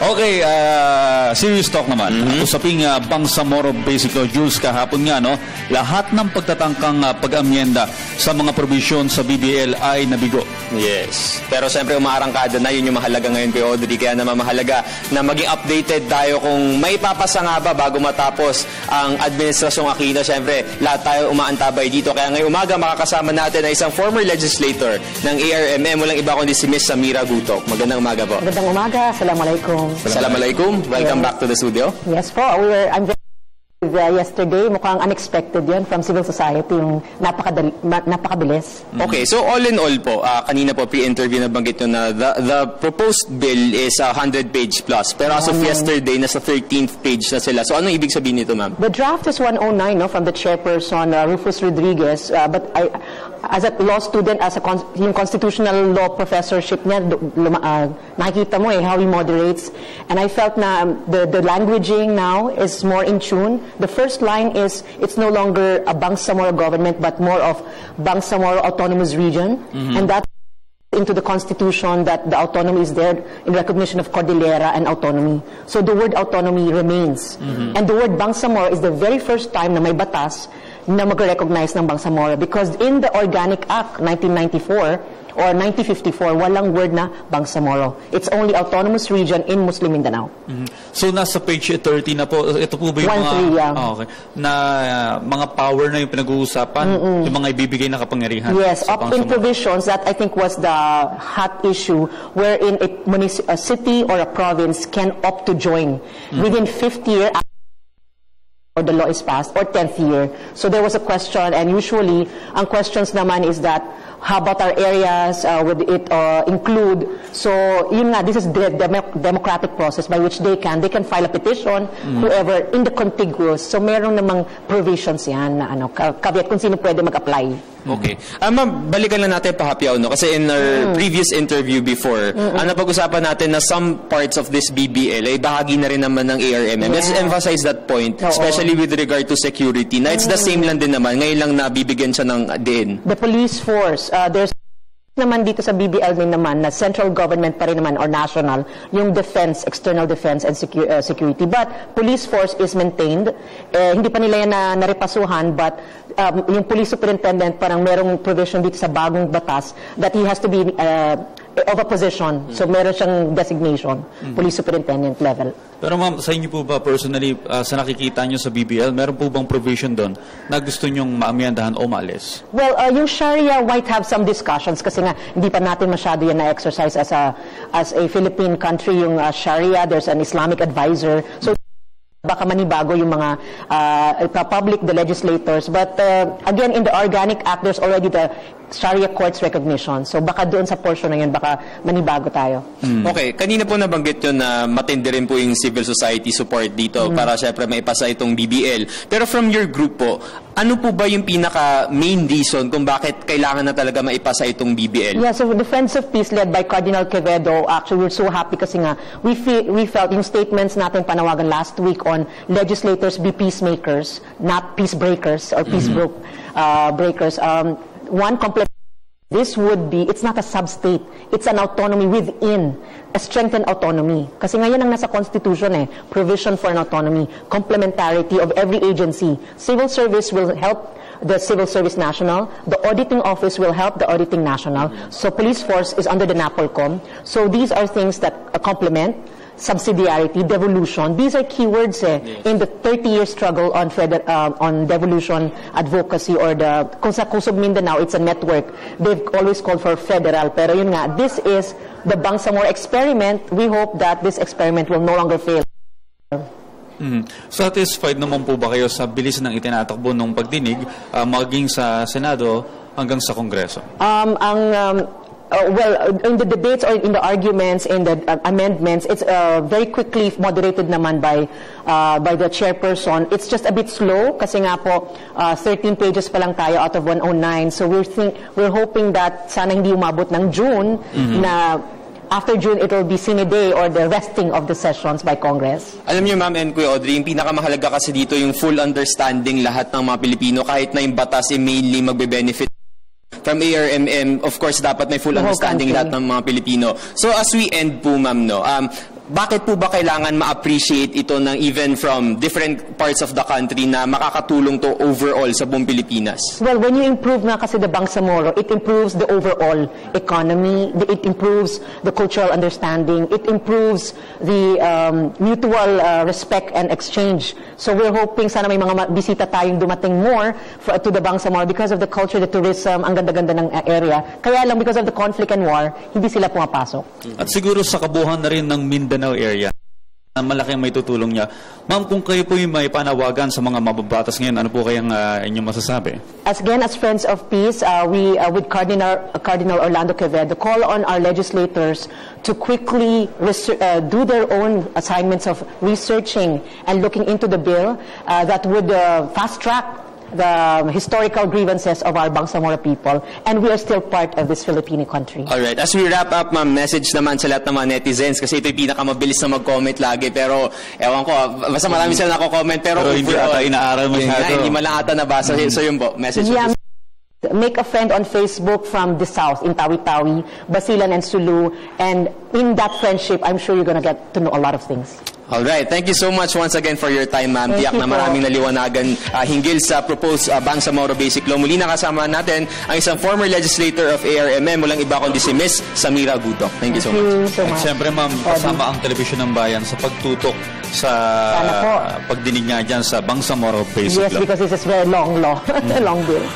Okay, serious talk naman. Usaping Bangsamoro Basic Law, Jules, kahapon nga, no, lahat ng pagtatangkang pag-amyenda sa mga provision sa BBL ay nabigo. Yes. Pero siyempre umaarangkada na, yun yung mahalaga ngayon kay Audrey. Kaya naman mahalaga na maging updated tayo kung may ipapasa nga ba bago matapos ang Administrasyong Aquino. Siyempre, lahat tayo umaantabay dito. Kaya ngayong umaga makakasama natin ay isang former legislator ng ARMM. Walang iba kundi si Miss Samira Gutok. Magandang umaga po. Magandang umaga. Assalamualaikum. Assalamualaikum. Welcome back to the studio. Yes po. I'm yesterday, mukhang unexpected yun from civil society, yung napakabilis. Okay, so all in all po, kanina po pre-interview na banggit nyo na the proposed bill is 100-page plus. Pero as of yesterday, nasa 13th page na sila. So anong ibig sabihin nito, ma'am? The draft is 109, no, from the chairperson, Rufus Rodriguez. But as a law student, as yung constitutional law professorship niya, nakikita mo how he moderates. And I felt na the languaging now is more in tune. The first line is, it's no longer a Bangsamoro government, but more of Bangsamoro Autonomous Region. And that into the Constitution that the autonomy is there in recognition of Cordillera and autonomy. So the word autonomy remains. And the word Bangsamoro is the very first time na may batas na mag-recognize ng Bangsamoro, because in the Organic Act 1994 or 1954, walang word na Bangsamoro. It's only autonomous region in Muslim Mindanao. So nasa page 30 na po, ito po ba yung mga na mga power na yung pinag-uusapan, yung mga ibibigay na kapangyarihan? Yes, up in provisions, that I think was the hot issue, wherein a city or a province can opt to join within 5th year or the law is passed, or 10th year. So there was a question, and usually ang questions naman is that, how about our areas, would it include? So yun nga, this is the democratic process by which they can file a petition, whoever in the contiguous. So meron namang provisions yan na caveat kung sino pwede mag-apply. Okay. Ma'am, balikan lang natin pa-happy no? Kasi in our previous interview before, napag-usapan natin na some parts of this BBL ay bahagi na rin naman ng ARMM. Let's emphasize that point, especially with regard to security. Na it's the same lang din naman. Ngayon lang nabibigyan siya ng din. The police force, there's naman dito sa BBL din naman na central government pa rin naman or national, yung defense, external defense and security. But police force is maintained. Hindi pa nila yan narepasuhan, but yung police superintendent parang merong provision dito sa bagong batas that he has to be of a position. So meron siyang designation, police superintendent level. Pero ma'am, sa inyo po ba personally, sa nakikita nyo sa BBL, meron po bang provision doon na gusto nyong maamyandahan o maalis? Well, yung Sharia might have some discussions kasi nga hindi pa natin masyado yan na-exercise as a Philippine country, yung Sharia. There's an Islamic advisor. So baka manibago yung mga public, the legislators. But again, in the Organic Act, there's already the Sharia courts recognition. So baka doon sa portion na yun, baka manibago tayo. Okay, kanina po nabanggit yun na matindi rin po yung civil society support dito para syempre maipasa itong BBL. Pero from your group po, ano po ba yung pinaka-main reason kung bakit kailangan na talaga maipasa itong BBL? Yeah, so the Friends of Peace led by Cardinal Quevedo, actually we're so happy kasi nga we felt yung statements natin panawagan last week on legislators be peacemakers, not peace breakers or peace breakers. One complement, this would be, it's not a sub-state, it's an autonomy within, a strengthened autonomy. Kasi ngayon ang nasa Constitution provision for an autonomy, complementarity of every agency. Civil service will help the Civil Service National, the Auditing Office will help the Auditing National, so police force is under the NAPOLCOM. So these are things that complement, subsidiarity, devolution. These are keywords in the 30-year struggle on devolution advocacy, or the kung sa Kusog Mindanao, it's a network. They've always called for federal. Pero yun nga, this is the Bangsamoro experiment. We hope that this experiment will no longer fail. Satisfied naman po ba kayo sa bilis ng itinatakbo ng pagdinig maging sa Senado hanggang sa Kongreso? Well, in the debates or in the arguments, in the amendments, it's very quickly moderated naman by the chairperson. It's just a bit slow kasi nga po 13 pages pa lang tayo out of 109. So we're hoping that sana hindi umabot ng June na after June, it will be sine die or the resting of the sessions by Congress. Alam niyo, Ma'am and Kuya Audrey, yung pinakamahalaga kasi dito yung full understanding lahat ng mga Pilipino, kahit na yung batas mainly magbe-benefit from ARMM. Of course, dapat may full understanding lahat ng mga Pilipino. So as we end po, Ma'am, bakit po ba kailangan ma-appreciate ito ng even from different parts of the country na makakatulong to overall sa buong Pilipinas? Well, when you improve nga kasi the Bangsamoro, it improves the overall economy, it improves the cultural understanding, it improves the mutual respect and exchange. So we're hoping sana may mga bisita tayong dumating more to the Bangsamoro because of the culture, the tourism, ang ganda-ganda ng area. Kaya lang because of the conflict and war, hindi sila pumapasok. At siguro sa kabuuan na rin ng Mindanao area, malaking may tutulong niya. Ma'am, kung kayo po yung may panawagan sa mga mababatas ngayon, ano po kayang inyong masasabi? As friends of peace, we with Cardinal Orlando Quevedo call on our legislators to quickly do their own assignments of researching and looking into the bill that would fast track the historical grievances of our Bangsamoro people, and we are still part of this Filipino country. Alright, as we wrap up, ma'am, message naman sa lahat ng mga netizens kasi ito yung pinakamabilis na mag-comment lagi, pero ewan ko, basta marami sila nako-comment, pero hindi ata inaaral masyado. Hindi man lang ata nabasa. So yun po, message. Yeah. Make a friend on Facebook from the South, in Tawi-Tawi, Basilan and Sulu, and in that friendship, I'm sure you're gonna get to know a lot of things. Alright, thank you so much once again for your time, ma'am. Tiyak na maraming naliwanagan hinggil sa proposed Bangsamoro Basic Law. Muli nakasama natin ang isang former legislator of ARMM, walang iba kundi si Miss Samira Guto. Thank you so much. So much. At siyempre, ma'am, kasama ang Telebisyon ng Bayan sa pagtutok sa pagdinig nga dyan sa Bangsamoro Basic Law. Yes, because this is very long law, long bill.